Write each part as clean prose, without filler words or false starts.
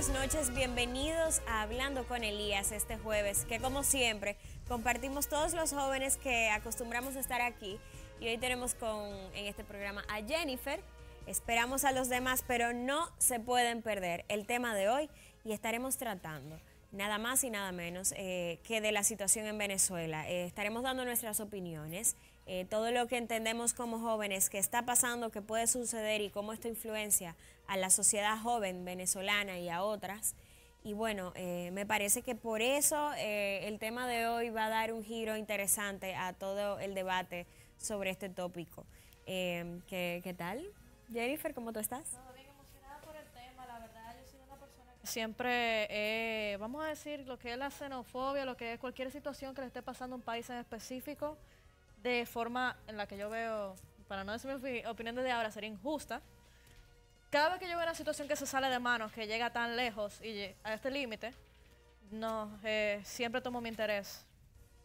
buenas noches, bienvenidos a Hablando con Elías este jueves, que como siempre compartimos todos los jóvenes que acostumbramos a estar aquí y hoy tenemos en este programa a Jennifer, esperamos a los demás, pero no se pueden perder el tema de hoy y estaremos tratando nada más y nada menos que de la situación en Venezuela. Estaremos dando nuestras opiniones, todo lo que entendemos como jóvenes que está pasando, que puede suceder y cómo esto influencia a la sociedad joven venezolana y a otras. Y bueno, me parece que por eso el tema de hoy va a dar un giro interesante a todo el debate sobre este tópico. ¿Qué tal? Jennifer, ¿cómo tú estás? Todo bien, emocionada por el tema, la verdad, yo soy una persona que siempre, vamos a decir, lo que es la xenofobia, lo que es cualquier situación que le esté pasando a un país en específico, de forma en la que yo veo, para no decir mi opinión desde ahora, sería injusta. Cada vez que yo veo una situación que se sale de manos, que llega tan lejos y a este límite, no, siempre tomo mi interés.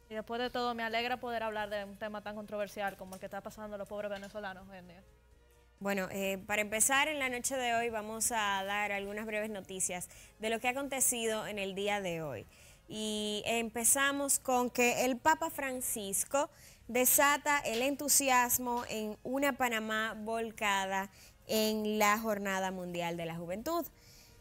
Y después de todo, me alegra poder hablar de un tema tan controversial como el que está pasando a los pobres venezolanos hoy en día. Bueno, para empezar en la noche de hoy vamos a dar algunas breves noticias de lo que ha acontecido en el día de hoy. Y empezamos con que el Papa Francisco desata el entusiasmo en una Panamá volcada en la Jornada Mundial de la Juventud.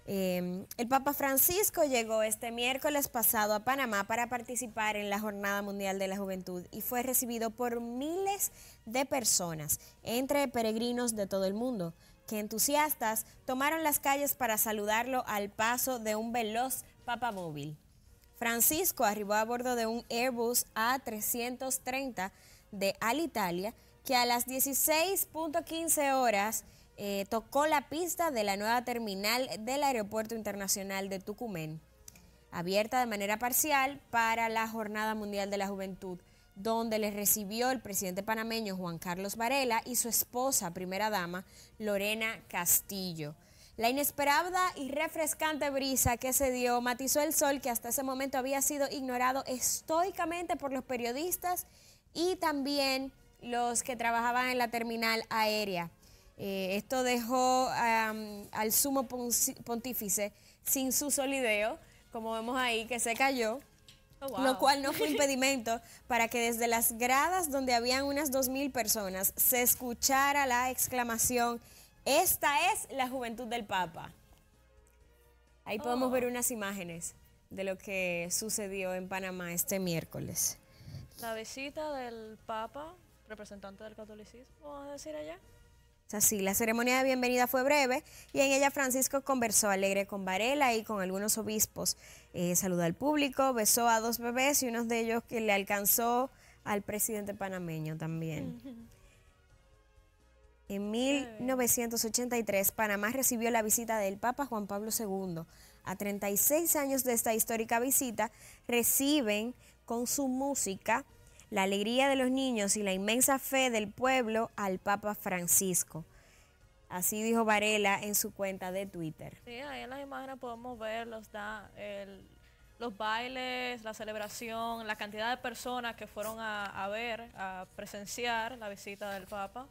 El Papa Francisco llegó este miércoles pasado a Panamá para participar en la Jornada Mundial de la Juventud y fue recibido por miles de personas, entre peregrinos de todo el mundo, que entusiastas tomaron las calles para saludarlo al paso de un veloz papamóvil. Francisco arribó a bordo de un Airbus A330 de Alitalia que a las 16:15 horas tocó la pista de la nueva terminal del Aeropuerto Internacional de Tucumán, abierta de manera parcial para la Jornada Mundial de la Juventud, donde le recibió el presidente panameño Juan Carlos Varela y su esposa, primera dama, Lorena Castillo. La inesperada y refrescante brisa que se dio matizó el sol que hasta ese momento había sido ignorado estoicamente por los periodistas y también los que trabajaban en la terminal aérea. Esto dejó al sumo pontífice sin su solideo, como vemos ahí que se cayó. Oh, wow. Lo cual no fue impedimento para que desde las gradas donde habían unas 2000 personas se escuchara la exclamación: "Esta es la juventud del Papa". Ahí podemos ver unas imágenes de lo que sucedió en Panamá este miércoles. La visita del Papa, representante del catolicismo, vamos a decir allá. Así, la ceremonia de bienvenida fue breve y en ella Francisco conversó alegre con Varela y con algunos obispos. Saludó al público, besó a 2 bebés y uno de ellos que le alcanzó al presidente panameño también. En 1983, Panamá recibió la visita del Papa Juan Pablo II. A 36 años de esta histórica visita, reciben con su música la alegría de los niños y la inmensa fe del pueblo al Papa Francisco. Así dijo Varela en su cuenta de Twitter. Sí, ahí en las imágenes podemos ver los bailes, la celebración, la cantidad de personas que fueron a presenciar la visita del Papa.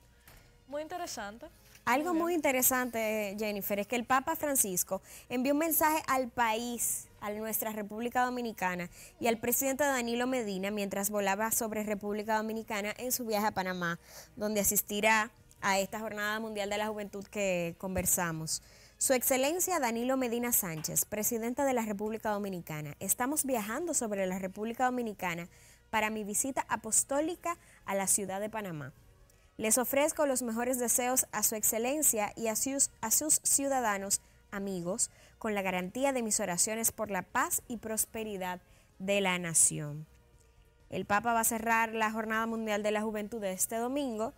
Muy interesante. Algo muy interesante, Jennifer, es que el Papa Francisco envió un mensaje al país, a nuestra República Dominicana y al presidente Danilo Medina mientras volaba sobre República Dominicana en su viaje a Panamá, donde asistirá a esta Jornada Mundial de la Juventud que conversamos. Su Excelencia Danilo Medina Sánchez, presidente de la República Dominicana, estamos viajando sobre la República Dominicana para mi visita apostólica a la ciudad de Panamá. Les ofrezco los mejores deseos a su excelencia y a sus ciudadanos amigos, con la garantía de mis oraciones por la paz y prosperidad de la nación. El Papa va a cerrar la Jornada Mundial de la Juventud de este domingo,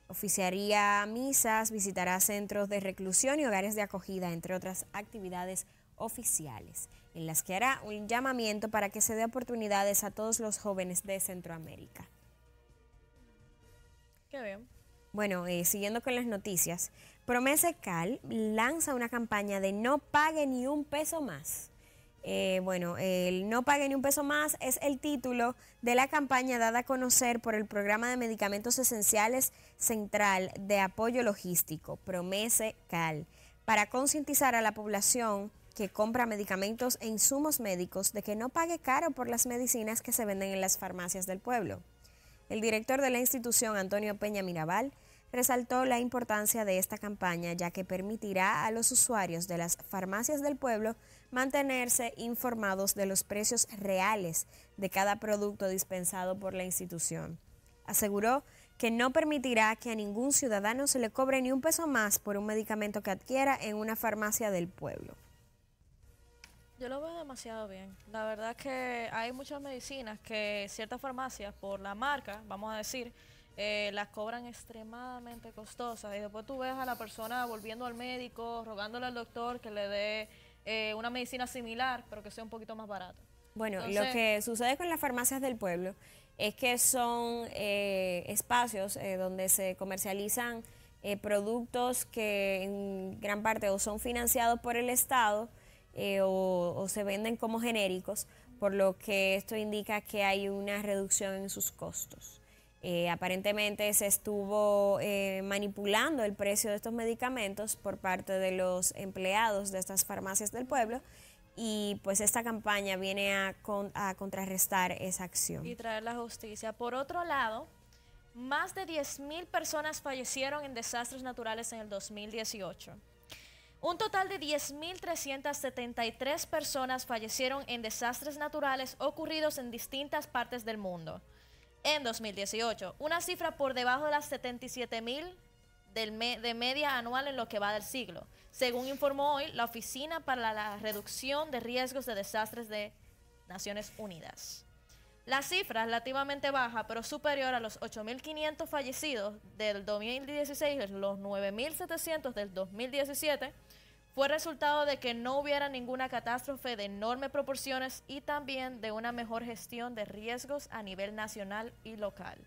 oficiaría misas, visitará centros de reclusión y hogares de acogida, entre otras actividades oficiales, en las que hará un llamamiento para que se dé oportunidades a todos los jóvenes de Centroamérica. Qué bien. Bueno, siguiendo con las noticias, Promese Cal lanza una campaña de no pague ni un peso más. El No pague ni un peso más es el título de la campaña dada a conocer por el Programa de Medicamentos Esenciales Central de Apoyo Logístico, Promese Cal, para concientizar a la población que compra medicamentos e insumos médicos de que no pague caro por las medicinas que se venden en las farmacias del pueblo. El director de la institución, Antonio Peña Mirabal, resaltó la importancia de esta campaña, ya que permitirá a los usuarios de las farmacias del pueblo mantenerse informados de los precios reales de cada producto dispensado por la institución. Aseguró que no permitirá que a ningún ciudadano se le cobre ni un peso más por un medicamento que adquiera en una farmacia del pueblo. Yo lo veo demasiado bien. La verdad que hay muchas medicinas que ciertas farmacias, por la marca, vamos a decir, las cobran extremadamente costosas. Y después tú ves a la persona volviendo al médico, rogándole al doctor que le dé una medicina similar, pero que sea un poquito más barata. Bueno, Entonces, lo que sucede con las farmacias del pueblo es que son espacios donde se comercializan productos que en gran parte o son financiados por el Estado o se venden como genéricos, por lo que esto indica que hay una reducción en sus costos. Aparentemente se estuvo manipulando el precio de estos medicamentos por parte de los empleados de estas farmacias del pueblo y pues esta campaña viene a contrarrestar esa acción. Y traer la justicia. Por otro lado, más de 10.000 personas fallecieron en desastres naturales en el 2018. Un total de 10.373 personas fallecieron en desastres naturales ocurridos en distintas partes del mundo en 2018, una cifra por debajo de las 77.000 de media anual en lo que va del siglo, según informó hoy la Oficina para la Reducción de Riesgos de Desastres de Naciones Unidas. La cifra es relativamente baja, pero superior a los 8.500 fallecidos del 2016 y los 9.700 del 2017, fue resultado de que no hubiera ninguna catástrofe de enormes proporciones y también de una mejor gestión de riesgos a nivel nacional y local.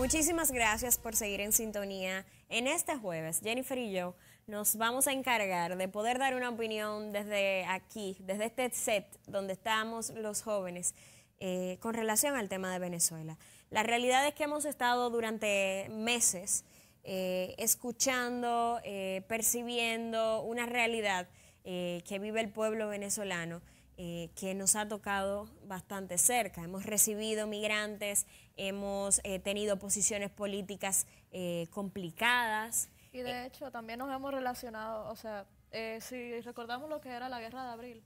Muchísimas gracias por seguir en sintonía. En este jueves, Jennifer y yo nos vamos a encargar de poder dar una opinión desde aquí, desde este set donde estamos los jóvenes, con relación al tema de Venezuela. La realidad es que hemos estado durante meses escuchando, percibiendo una realidad que vive el pueblo venezolano, que nos ha tocado bastante cerca. Hemos recibido migrantes, hemos tenido posiciones políticas complicadas. Y de hecho también nos hemos relacionado, o sea, si recordamos lo que era la Guerra de Abril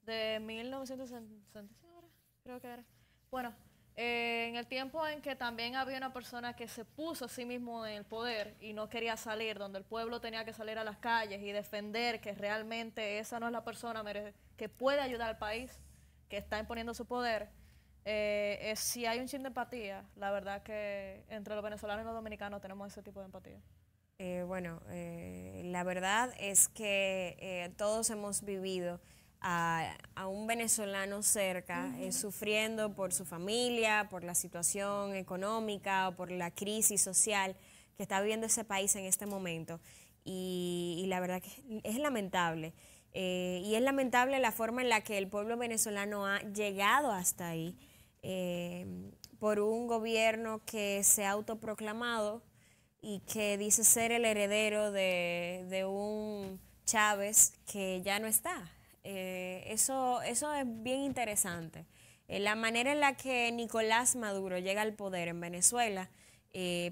de 1965, creo que era. Bueno, en el tiempo en que también había una persona que se puso a sí mismo en el poder y no quería salir, donde el pueblo tenía que salir a las calles y defender que realmente esa no es la persona que puede ayudar al país, que está imponiendo su poder, si hay un chin de empatía, la verdad que entre los venezolanos y los dominicanos tenemos ese tipo de empatía. La verdad es que todos hemos vivido a un venezolano cerca, sufriendo por su familia, por la situación económica o por la crisis social que está viviendo ese país en este momento. Y la verdad que es lamentable. Y es lamentable la forma en la que el pueblo venezolano ha llegado hasta ahí, por un gobierno que se ha autoproclamado y que dice ser el heredero de un Chávez que ya no está. Eso es bien interesante. La manera en la que Nicolás Maduro llega al poder en Venezuela,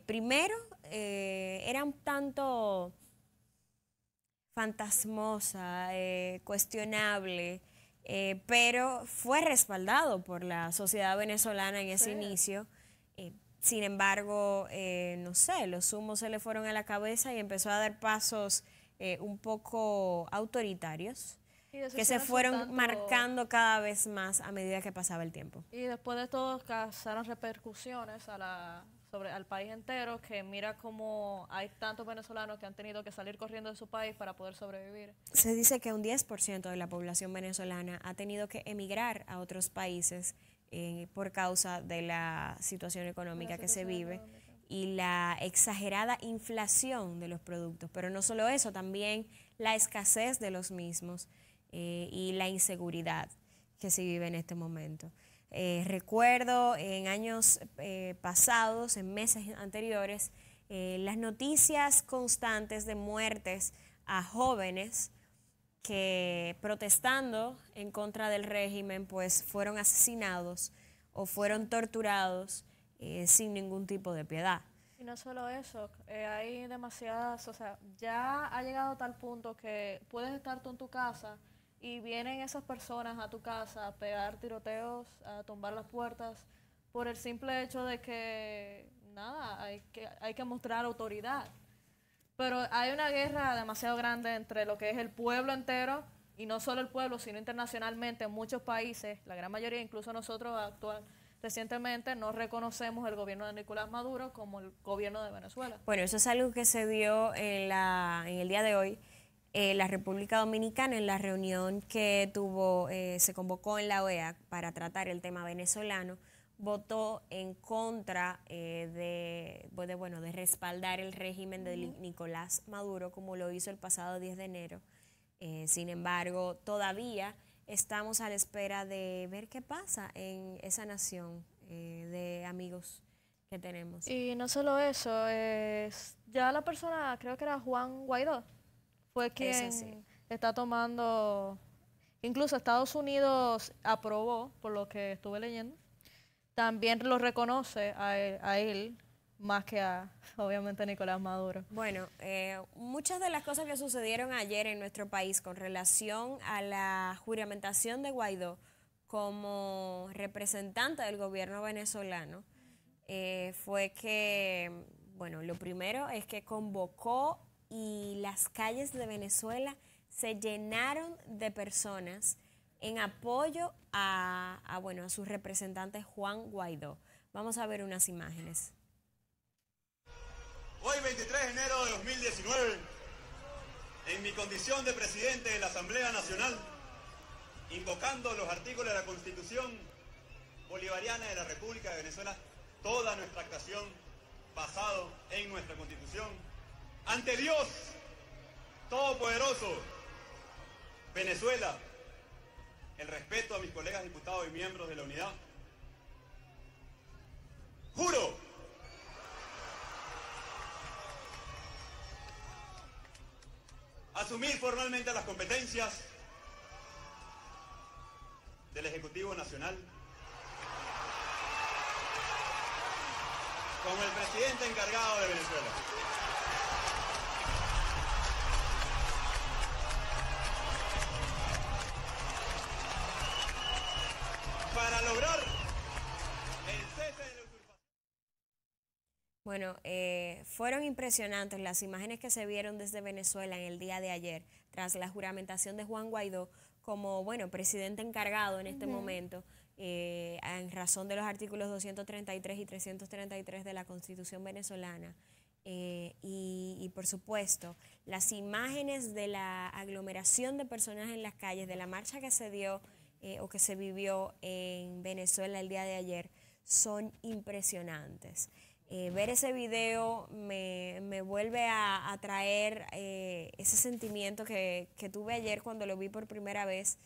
primero era un tanto fantasmosa, cuestionable, pero fue respaldado por la sociedad venezolana en ese inicio. Sin embargo, no sé, los humos se le fueron a la cabeza y empezó a dar pasos un poco autoritarios, que se fueron marcando cada vez más a medida que pasaba el tiempo. Y después de todo causaron repercusiones al país entero, que mira cómo hay tantos venezolanos que han tenido que salir corriendo de su país para poder sobrevivir. Se dice que un 10% de la población venezolana ha tenido que emigrar a otros países por causa de la situación económica que se vive y la exagerada inflación de los productos. Pero no solo eso, también la escasez de los mismos y la inseguridad que se vive en este momento. Recuerdo en años pasados, en meses anteriores, las noticias constantes de muertes a jóvenes que, protestando en contra del régimen, pues fueron asesinados o fueron torturados sin ningún tipo de piedad. Y no solo eso, hay demasiadas, o sea, ya ha llegado a tal punto que puedes estar tú en tu casa y vienen esas personas a tu casa a pegar tiroteos, a tumbar las puertas, por el simple hecho de que, nada, hay que mostrar autoridad. Pero hay una guerra demasiado grande entre lo que es el pueblo entero, y no solo el pueblo, sino internacionalmente en muchos países, la gran mayoría, incluso nosotros recientemente, no reconocemos el gobierno de Nicolás Maduro como el gobierno de Venezuela. Bueno, eso es algo que se dio en el día de hoy. La República Dominicana, en la reunión que se convocó en la OEA para tratar el tema venezolano, votó en contra de respaldar el régimen de Nicolás Maduro, como lo hizo el pasado 10 de enero. Sin embargo, todavía estamos a la espera de ver qué pasa en esa nación de amigos que tenemos. Y no solo eso, ya la persona, creo que era Juan Guaidó, fue quien está tomando, incluso Estados Unidos aprobó, por lo que estuve leyendo, también lo reconoce a él más que a, obviamente, Nicolás Maduro. Bueno, muchas de las cosas que sucedieron ayer en nuestro país con relación a la juramentación de Guaidó como representante del gobierno venezolano fue que, bueno, lo primero es que convocó y las calles de Venezuela se llenaron de personas en apoyo a su representante Juan Guaidó. Vamos a ver unas imágenes. Hoy, 23 de enero de 2019, en mi condición de presidente de la Asamblea Nacional, invocando los artículos de la Constitución Bolivariana de la República de Venezuela, toda nuestra actuación basado en nuestra Constitución, ante Dios Todopoderoso, Venezuela, el respeto a mis colegas diputados y miembros de la unidad, juro asumir formalmente las competencias del Ejecutivo Nacional como el presidente encargado de Venezuela. Para lograr el cese de la usurpación. Bueno, fueron impresionantes las imágenes que se vieron desde Venezuela en el día de ayer, tras la juramentación de Juan Guaidó como, bueno, presidente encargado en este momento, en razón de los artículos 233 y 333 de la Constitución venezolana. Y por supuesto, las imágenes de la aglomeración de personas en las calles, de la marcha que se dio o que se vivió en Venezuela el día de ayer, son impresionantes. Ver ese video me vuelve a traer ese sentimiento que tuve ayer cuando lo vi por primera vez.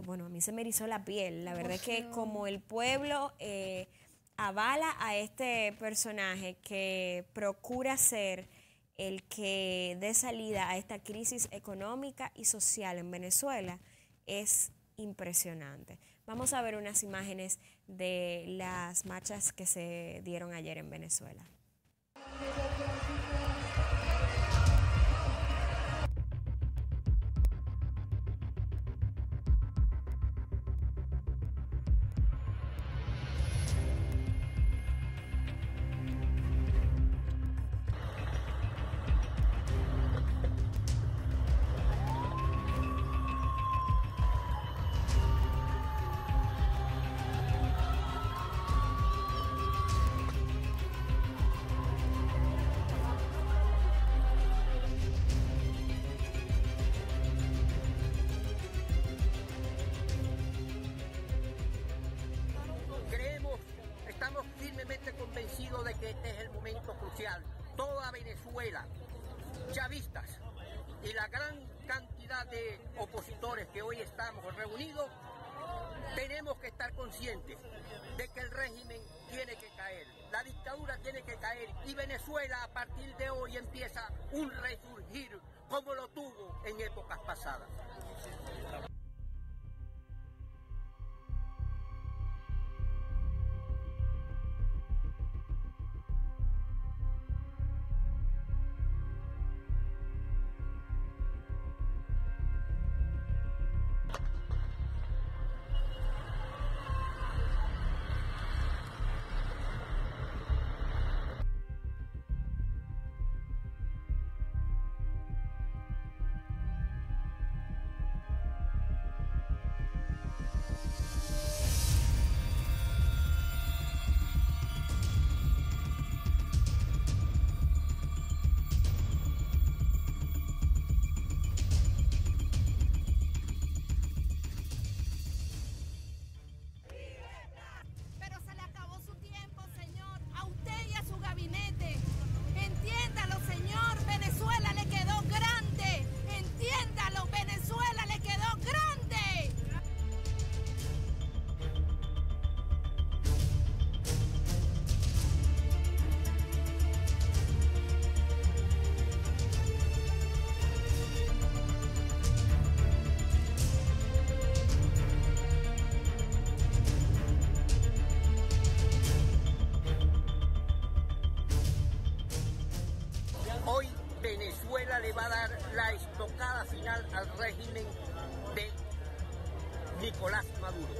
Bueno, a mí se me erizó la piel. La verdad es que como el pueblo avala a este personaje que procura ser el que dé salida a esta crisis económica y social en Venezuela, es impresionante. Vamos a ver unas imágenes de las marchas que se dieron ayer en Venezuela. Estamos firmemente convencidos de que este es el momento crucial. Toda Venezuela, chavistas y la gran cantidad de opositores que hoy estamos reunidos, tenemos que estar conscientes de que el régimen tiene que caer, la dictadura tiene que caer y Venezuela a partir de hoy empieza un resurgir como lo tuvo en épocas pasadas. Entiéndalo, señor, Venezuela le quedó grande. Entiéndalo, Venezuela le quedó grande. Hoy Venezuela le va a dar la estocada final al régimen de Nicolás Maduro.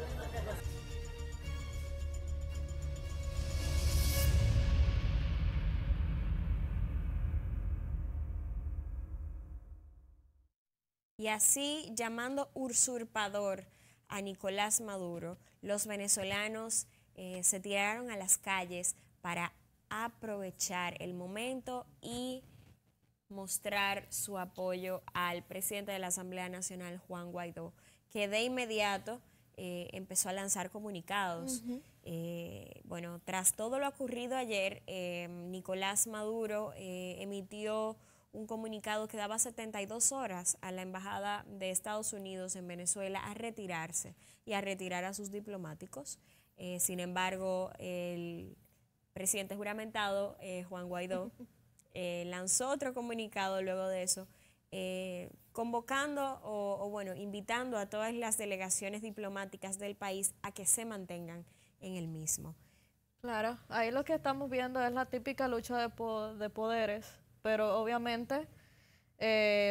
Y así, llamando usurpador a Nicolás Maduro, los venezolanos se tiraron a las calles para aprovechar el momento y mostrar su apoyo al presidente de la Asamblea Nacional, Juan Guaidó, que de inmediato empezó a lanzar comunicados. Bueno, tras todo lo ocurrido ayer, Nicolás Maduro emitió un comunicado que daba 72 horas a la Embajada de Estados Unidos en Venezuela a retirarse y a retirar a sus diplomáticos. Sin embargo, el presidente juramentado, Juan Guaidó, lanzó otro comunicado luego de eso, convocando bueno, invitando a todas las delegaciones diplomáticas del país a que se mantengan en el mismo. Claro, ahí lo que estamos viendo es la típica lucha de poderes, pero obviamente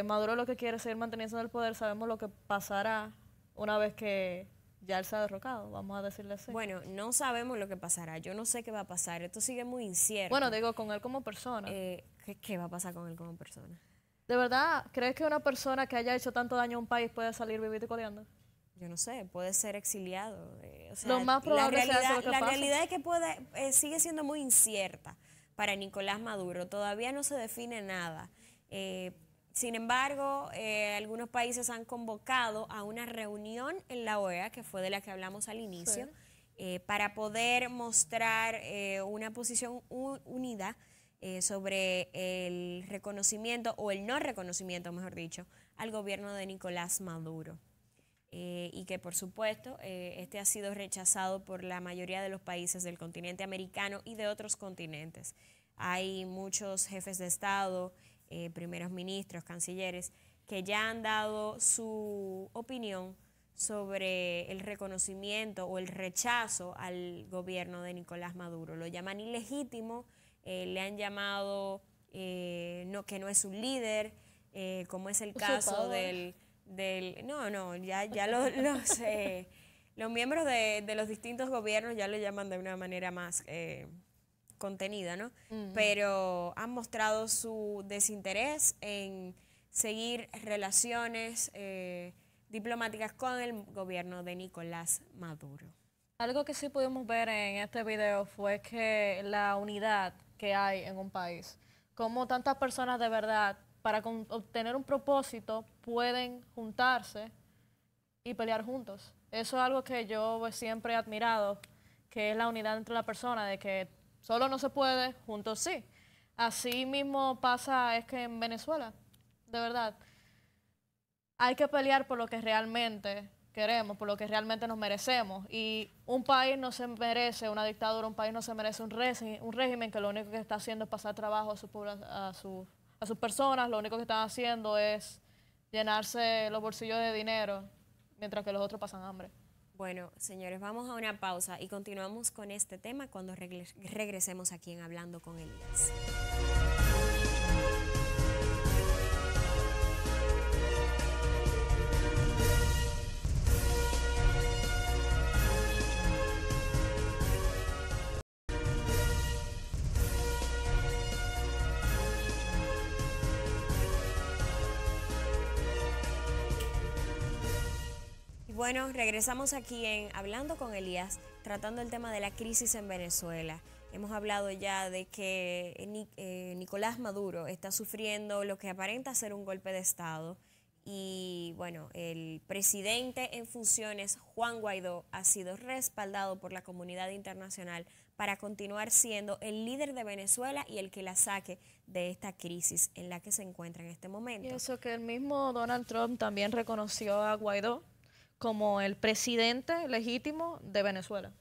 Maduro lo que quiere es seguir manteniendo el poder. Sabemos lo que pasará una vez que ya él se ha derrocado, vamos a decirle así. Bueno, no sabemos lo que pasará, yo no sé qué va a pasar, esto sigue muy incierto. Bueno, digo, con él como persona. ¿Qué va a pasar con él como persona? ¿De verdad crees que una persona que haya hecho tanto daño a un país puede salir vivito y coleando? Yo no sé, puede ser exiliado. O sea, lo más probable la realidad es que sigue siendo muy incierta para Nicolás Maduro. Todavía no se define nada. Sin embargo, algunos países han convocado a una reunión en la OEA, que fue de la que hablamos al inicio, para poder mostrar una posición unida sobre el reconocimiento, o el no reconocimiento, mejor dicho, al gobierno de Nicolás Maduro. Y que por supuesto este ha sido rechazado por la mayoría de los países del continente americano y de otros continentes. Hay muchos jefes de Estado, primeros ministros, cancilleres, que ya han dado su opinión sobre el reconocimiento o el rechazo al gobierno de Nicolás Maduro. Lo llaman ilegítimo, le han llamado que no es un líder, como es el caso del los miembros de los distintos gobiernos ya lo llaman de una manera más contenida, ¿no? Pero han mostrado su desinterés en seguir relaciones diplomáticas con el gobierno de Nicolás Maduro. Algo que sí pudimos ver en este video fue que la unidad que hay en un país, cómo tantas personas de verdad para obtener un propósito pueden juntarse y pelear juntos. Eso es algo que yo siempre he admirado, que es la unidad entre la persona, de que solo no se puede, juntos sí. Así mismo pasa es que en Venezuela, de verdad, hay que pelear por lo que realmente queremos, por lo que realmente nos merecemos. Y un país no se merece una dictadura, un país no se merece un régimen que lo único que está haciendo es pasar trabajo a sus personas. Lo único que están haciendo es llenarse los bolsillos de dinero, mientras que los otros pasan hambre. Bueno, señores, vamos a una pausa y continuamos con este tema cuando regresemos aquí en Hablando con Elías. Bueno, regresamos aquí en Hablando con Elías, tratando el tema de la crisis en Venezuela. Hemos hablado ya de que Nicolás Maduro está sufriendo lo que aparenta ser un golpe de Estado y, bueno, el presidente en funciones, Juan Guaidó, ha sido respaldado por la comunidad internacional para continuar siendo el líder de Venezuela y el que la saque de esta crisis en la que se encuentra en este momento. Y eso que el mismo Donald Trump también reconoció a Guaidó como el presidente legítimo de Venezuela.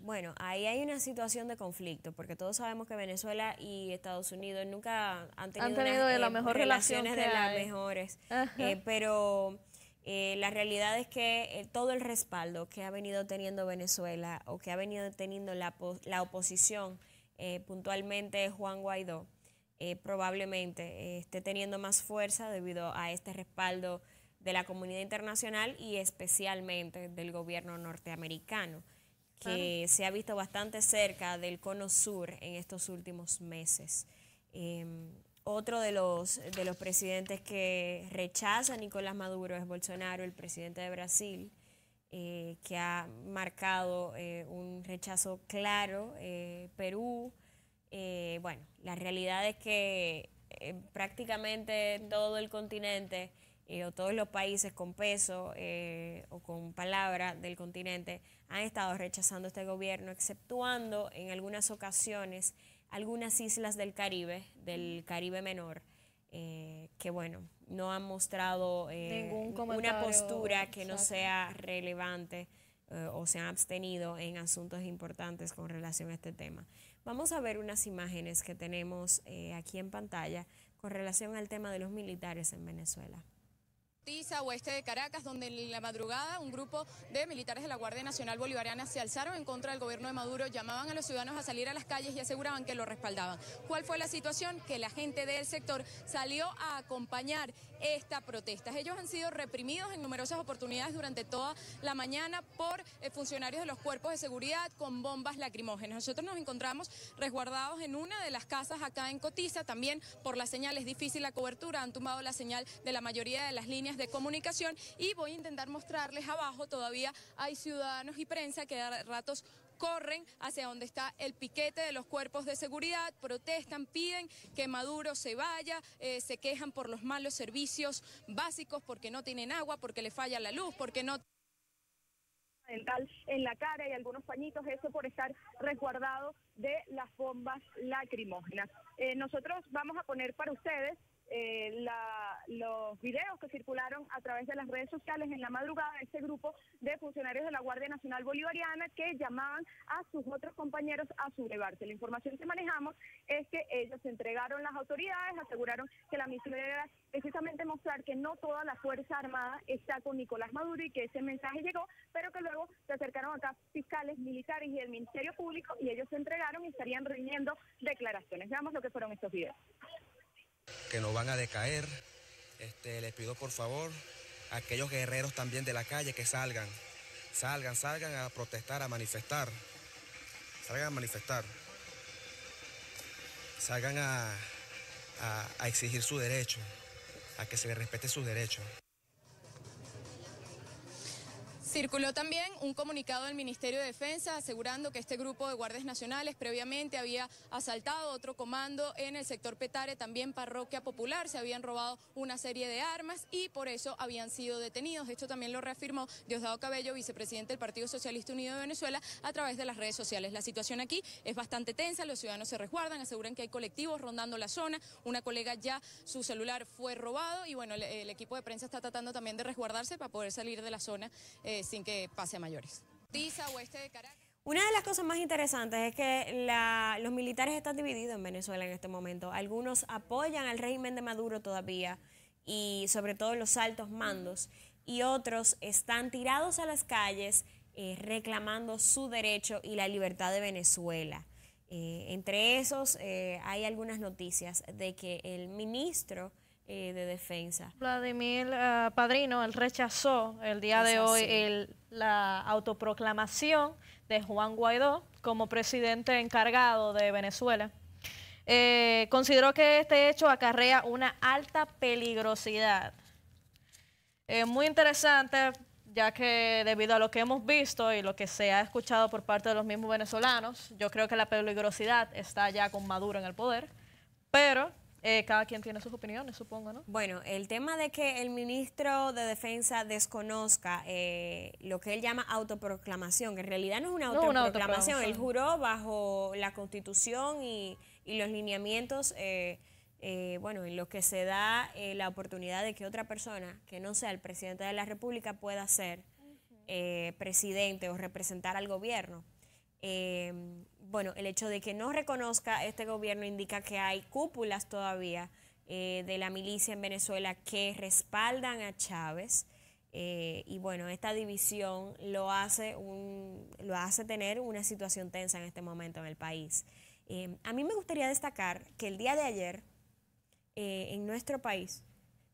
Bueno, ahí hay una situación de conflicto, porque todos sabemos que Venezuela y Estados Unidos nunca han tenido la mejor relaciones de las mejores, pero la realidad es que todo el respaldo que ha venido teniendo Venezuela o que ha venido teniendo la oposición, puntualmente Juan Guaidó, probablemente esté teniendo más fuerza debido a este respaldo de la comunidad internacional y especialmente del gobierno norteamericano, que se ha visto bastante cerca del cono sur en estos últimos meses. Otro de los presidentes que rechaza a Nicolás Maduro es Bolsonaro, el presidente de Brasil, que ha marcado un rechazo claro. Perú, bueno, la realidad es que prácticamente todo el continente o todos los países con peso o con palabra del continente han estado rechazando este gobierno, exceptuando en algunas ocasiones algunas islas del Caribe menor, que bueno, no han mostrado una postura que no sea relevante o se han abstenido en asuntos importantes con relación a este tema. Vamos a ver unas imágenes que tenemos aquí en pantalla con relación al tema de los militares en Venezuela. Oeste de Caracas, donde en la madrugada un grupo de militares de la Guardia Nacional Bolivariana se alzaron en contra del gobierno de Maduro, llamaban a los ciudadanos a salir a las calles y aseguraban que lo respaldaban. ¿Cuál fue la situación? Que la gente del sector salió a acompañar esta protesta. Ellos han sido reprimidos en numerosas oportunidades durante toda la mañana por funcionarios de los cuerpos de seguridad con bombas lacrimógenas. Nosotros nos encontramos resguardados en una de las casas acá en Cotiza, también por la señal es difícil la cobertura, han tumbado la señal de la mayoría de las líneas de comunicación y voy a intentar mostrarles abajo, todavía hay ciudadanos y prensa que a ratos corren hacia donde está el piquete de los cuerpos de seguridad, protestan, piden que Maduro se vaya, se quejan por los malos servicios básicos, porque no tienen agua, porque le falla la luz, porque no dental en la cara y algunos pañitos, eso por estar resguardado de las bombas lacrimógenas. Nosotros vamos a poner para ustedes los videos que circularon a través de las redes sociales en la madrugada de este grupo de funcionarios de la Guardia Nacional Bolivariana que llamaban a sus otros compañeros a sublevarse. La información que manejamos es que ellos entregaron las autoridades, aseguraron que la misión era precisamente mostrar que no toda la Fuerza Armada está con Nicolás Maduro y que ese mensaje llegó, pero que luego se acercaron acá fiscales, militares y el Ministerio Público y ellos se entregaron y estarían rindiendo declaraciones. Veamos lo que fueron estos videos. Que no van a decaer. Les pido por favor a aquellos guerreros también de la calle que salgan a protestar, a manifestar, salgan a exigir su derecho, a que se les respete sus derechos. Circuló también un comunicado del Ministerio de Defensa asegurando que este grupo de guardias nacionales previamente había asaltado otro comando en el sector Petare, también Parroquia Popular, se habían robado una serie de armas y por eso habían sido detenidos. Esto también lo reafirmó Diosdado Cabello, vicepresidente del Partido Socialista Unido de Venezuela, a través de las redes sociales. La situación aquí es bastante tensa, los ciudadanos se resguardan, aseguran que hay colectivos rondando la zona, una colega ya su celular fue robado y bueno, el equipo de prensa está tratando también de resguardarse para poder salir de la zona sin que pase a mayores. Oeste de Caracas. Una de las cosas más interesantes es que los militares están divididos en Venezuela en este momento. Algunos apoyan al régimen de Maduro todavía y sobre todo los altos mandos y otros están tirados a las calles reclamando su derecho y la libertad de Venezuela. Entre esos hay algunas noticias de que el ministro de Defensa, Vladimir Padrino, él rechazó el día de hoy la autoproclamación de Juan Guaidó como presidente encargado de Venezuela. Consideró que este hecho acarrea una alta peligrosidad. Muy interesante, ya que debido a lo que hemos visto y lo que se ha escuchado por parte de los mismos venezolanos, yo creo que la peligrosidad está ya con Maduro en el poder, pero cada quien tiene sus opiniones, supongo, ¿no? Bueno, el tema de que el ministro de Defensa desconozca lo que él llama autoproclamación, que en realidad no es una autoproclamación, él juró bajo la Constitución y los lineamientos, bueno, en los que se da la oportunidad de que otra persona, que no sea el presidente de la República, pueda ser presidente o representar al gobierno. Bueno, el hecho de que no reconozca este gobierno indica que hay cúpulas todavía de la milicia en Venezuela que respaldan a Chávez y bueno, esta división lo hace tener una situación tensa en este momento en el país. A mí me gustaría destacar que el día de ayer en nuestro país,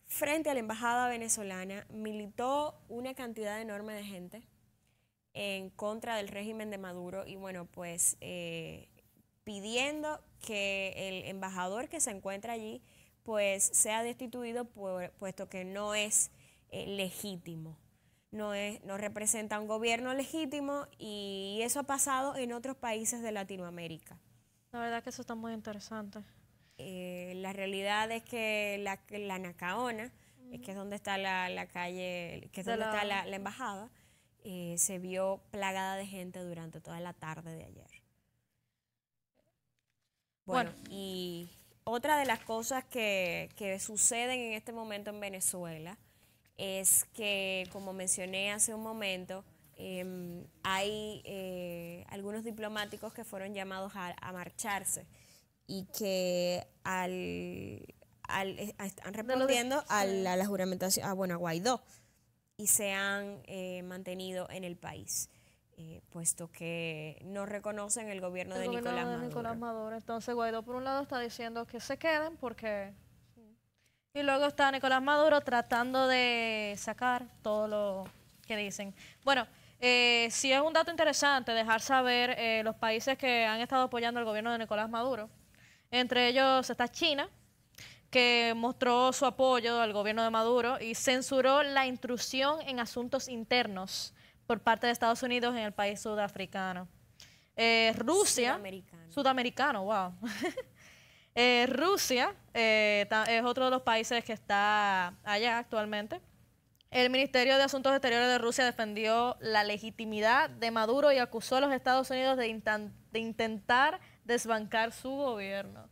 frente a la embajada venezolana, militó una cantidad enorme de gente en contra del régimen de Maduro y bueno, pues pidiendo que el embajador que se encuentra allí pues sea destituido puesto que no es legítimo, no representa un gobierno legítimo y eso ha pasado en otros países de Latinoamérica. La verdad que eso está muy interesante. La realidad es que la Nacaona que es donde está la calle, que es donde está la embajada, se vio plagada de gente durante toda la tarde de ayer. Bueno, y otra de las cosas que suceden en este momento en Venezuela es que, como mencioné hace un momento, hay algunos diplomáticos que fueron llamados a marcharse y que están respondiendo a la juramentación, a Guaidó, y se han mantenido en el país, puesto que no reconocen el gobierno de Nicolás Maduro. Entonces Guaidó por un lado está diciendo que se queden porque... Y luego está Nicolás Maduro tratando de sacar todo lo que dicen. Bueno, sí es un dato interesante dejar saber los países que han estado apoyando al gobierno de Nicolás Maduro. Entre ellos está China, que mostró su apoyo al gobierno de Maduro y censuró la intrusión en asuntos internos por parte de Estados Unidos en el país sudafricano. Rusia, sudamericano, wow. Rusia es otro de los países que está allá actualmente. El Ministerio de Asuntos Exteriores de Rusia defendió la legitimidad de Maduro y acusó a los Estados Unidos de intentar desbancar su gobierno.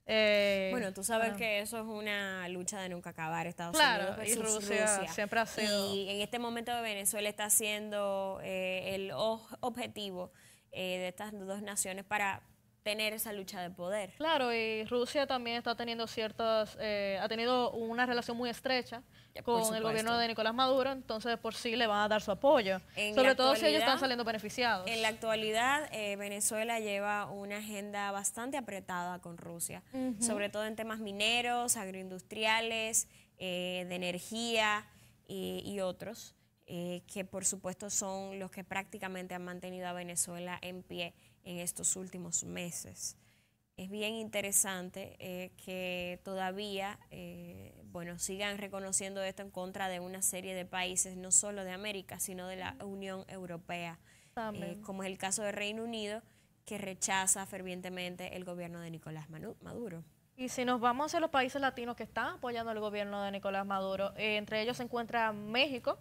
Bueno, tú sabes que eso es una lucha de nunca acabar, Estados Unidos versus Rusia siempre ha sido. Y en este momento Venezuela está siendo el objetivo de estas dos naciones para tener esa lucha de poder. Claro, y Rusia también está teniendo ha tenido una relación muy estrecha con el gobierno de Nicolás Maduro, entonces por sí le van a dar su apoyo, sobre todo si ellos están saliendo beneficiados. En la actualidad, Venezuela lleva una agenda bastante apretada con Rusia, sobre todo en temas mineros, agroindustriales, de energía y otros, que por supuesto son los que prácticamente han mantenido a Venezuela en pie en estos últimos meses. Es bien interesante que todavía sigan reconociendo esto en contra de una serie de países, no solo de América, sino de la Unión Europea, como es el caso de Reino Unido, que rechaza fervientemente el gobierno de Nicolás Maduro. Y si nos vamos hacia los países latinos que están apoyando al gobierno de Nicolás Maduro, entre ellos se encuentra México,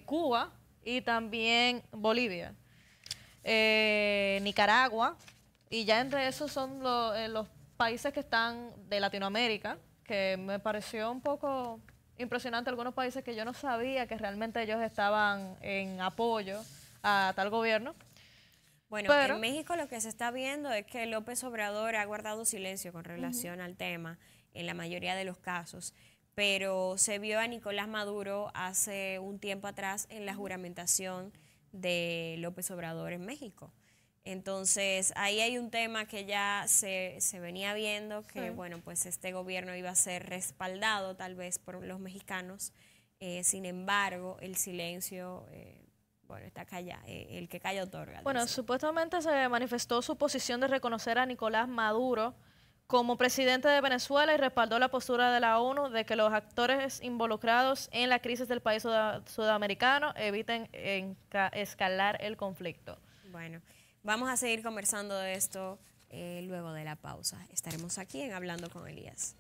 Cuba y también Bolivia. Nicaragua, y ya entre esos son los países que están de Latinoamérica, que me pareció un poco impresionante, algunos países que yo no sabía que realmente ellos estaban en apoyo a tal gobierno. Bueno, en México lo que se está viendo es que López Obrador ha guardado silencio con relación al tema en la mayoría de los casos, pero se vio a Nicolás Maduro hace un tiempo atrás en la juramentación de López Obrador en México. Entonces, ahí hay un tema que ya se venía viendo, que bueno, pues este gobierno iba a ser respaldado tal vez por los mexicanos. Sin embargo, el silencio, está callado, el que calla otorga. Bueno, dice. Supuestamente se manifestó su posición de reconocer a Nicolás Maduro como presidente de Venezuela y respaldó la postura de la ONU de que los actores involucrados en la crisis del país sudamericano eviten escalar el conflicto. Bueno, vamos a seguir conversando de esto luego de la pausa. Estaremos aquí en Hablando con Elías.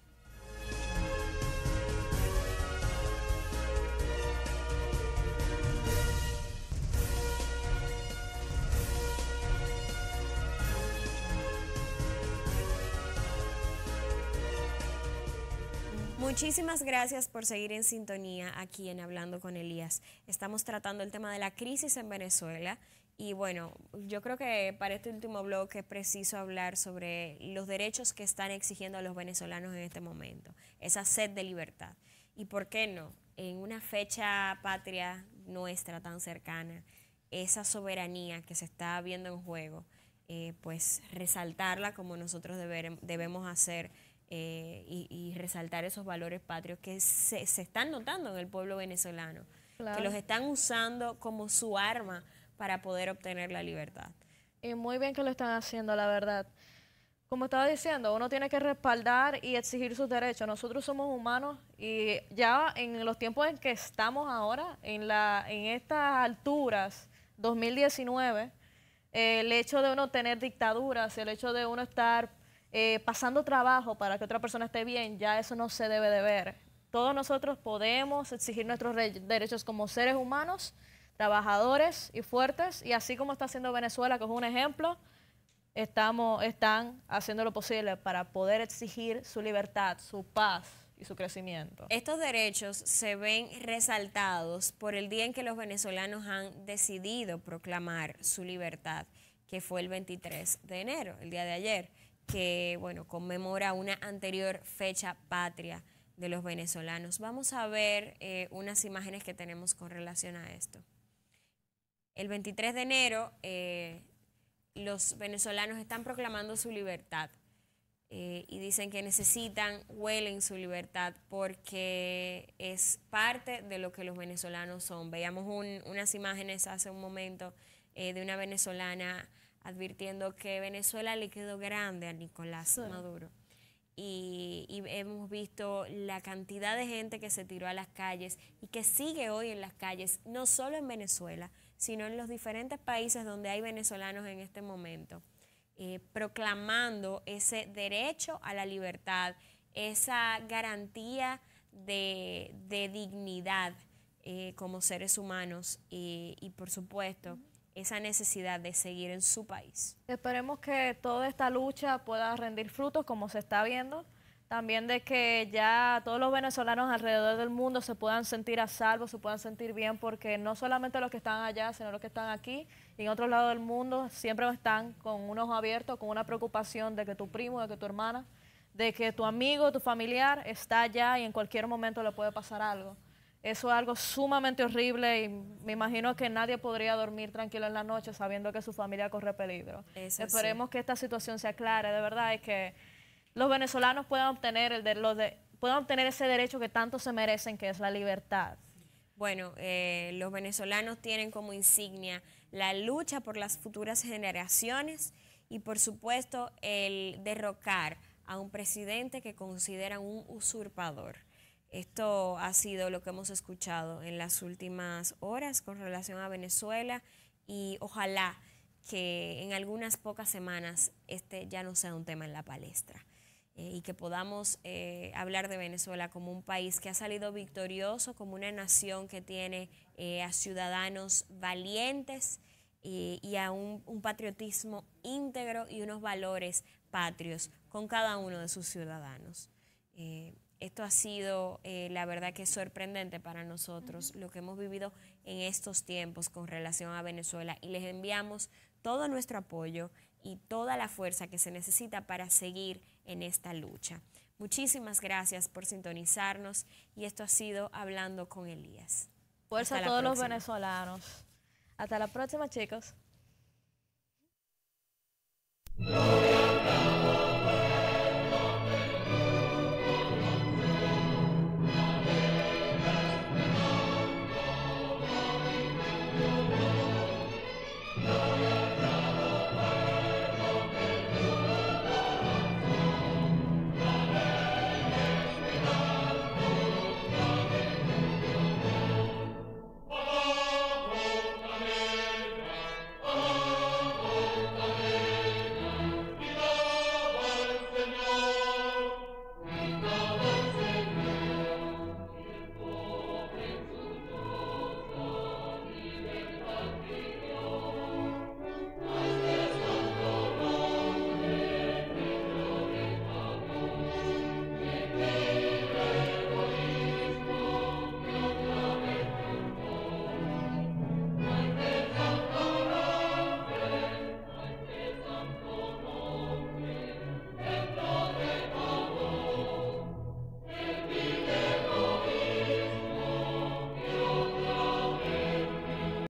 Muchísimas gracias por seguir en sintonía aquí en Hablando con Elías. Estamos tratando el tema de la crisis en Venezuela y bueno, yo creo que para este último bloque es preciso hablar sobre los derechos que están exigiendo a los venezolanos en este momento, esa sed de libertad. Y por qué no, en una fecha patria nuestra tan cercana, esa soberanía que se está viendo en juego, pues resaltarla como nosotros debemos hacer. Y resaltar esos valores patrios que se están notando en el pueblo venezolano, que los están usando como su arma para poder obtener la libertad. Y muy bien que lo están haciendo, la verdad. Como estaba diciendo, uno tiene que respaldar y exigir sus derechos. Nosotros somos humanos y ya en los tiempos en que estamos ahora, en estas alturas, 2019, el hecho de uno tener dictaduras, el hecho de uno estar pasando trabajo para que otra persona esté bien, ya eso no se debe de ver. todos nosotros podemos exigir nuestros derechos como seres humanos, trabajadores y fuertes, y así como está haciendo Venezuela, que es un ejemplo, están haciendo lo posible para poder exigir su libertad, su paz y su crecimiento. Estos derechos se ven resaltados por el día en que los venezolanos han decidido proclamar su libertad, que fue el 23 de enero, el día de ayer, que bueno, conmemora una anterior fecha patria de los venezolanos. Vamos a ver unas imágenes que tenemos con relación a esto. El 23 de enero los venezolanos están proclamando su libertad y dicen que huelen su libertad porque es parte de lo que los venezolanos son. Veíamos unas imágenes hace un momento de una venezolana advirtiendo que Venezuela le quedó grande a Nicolás Maduro. Y hemos visto la cantidad de gente que se tiró a las calles y que sigue hoy en las calles, no solo en Venezuela, sino en los diferentes países donde hay venezolanos en este momento, proclamando ese derecho a la libertad, esa garantía de dignidad como seres humanos y por supuesto, esa necesidad de seguir en su país. Esperemos que toda esta lucha pueda rendir frutos como se está viendo. También de que ya todos los venezolanos alrededor del mundo se puedan sentir a salvo, se puedan sentir bien, porque no solamente los que están allá, sino los que están aquí y en otros lados del mundo siempre están con un ojo abierto, con una preocupación de que tu primo, de que tu hermana, de que tu amigo, tu familiar está allá y en cualquier momento le puede pasar algo. Eso es algo sumamente horrible y me imagino que nadie podría dormir tranquilo en la noche sabiendo que su familia corre peligro. Esperemos que esta situación se aclare, de verdad, y que los venezolanos puedan obtener, ese derecho que tanto se merecen, que es la libertad. Bueno, los venezolanos tienen como insignia la lucha por las futuras generaciones y, por supuesto, el derrocar a un presidente que consideran un usurpador. Esto ha sido lo que hemos escuchado en las últimas horas con relación a Venezuela y ojalá que en algunas pocas semanas este ya no sea un tema en la palestra y que podamos hablar de Venezuela como un país que ha salido victorioso, como una nación que tiene a ciudadanos valientes y a un patriotismo íntegro y unos valores patrios con cada uno de sus ciudadanos. Esto ha sido, la verdad, que es sorprendente para nosotros, lo que hemos vivido en estos tiempos con relación a Venezuela, y les enviamos todo nuestro apoyo y toda la fuerza que se necesita para seguir en esta lucha. Muchísimas gracias por sintonizarnos y esto ha sido Hablando con Elías. Fuerza a todos los venezolanos. Hasta la próxima, chicos.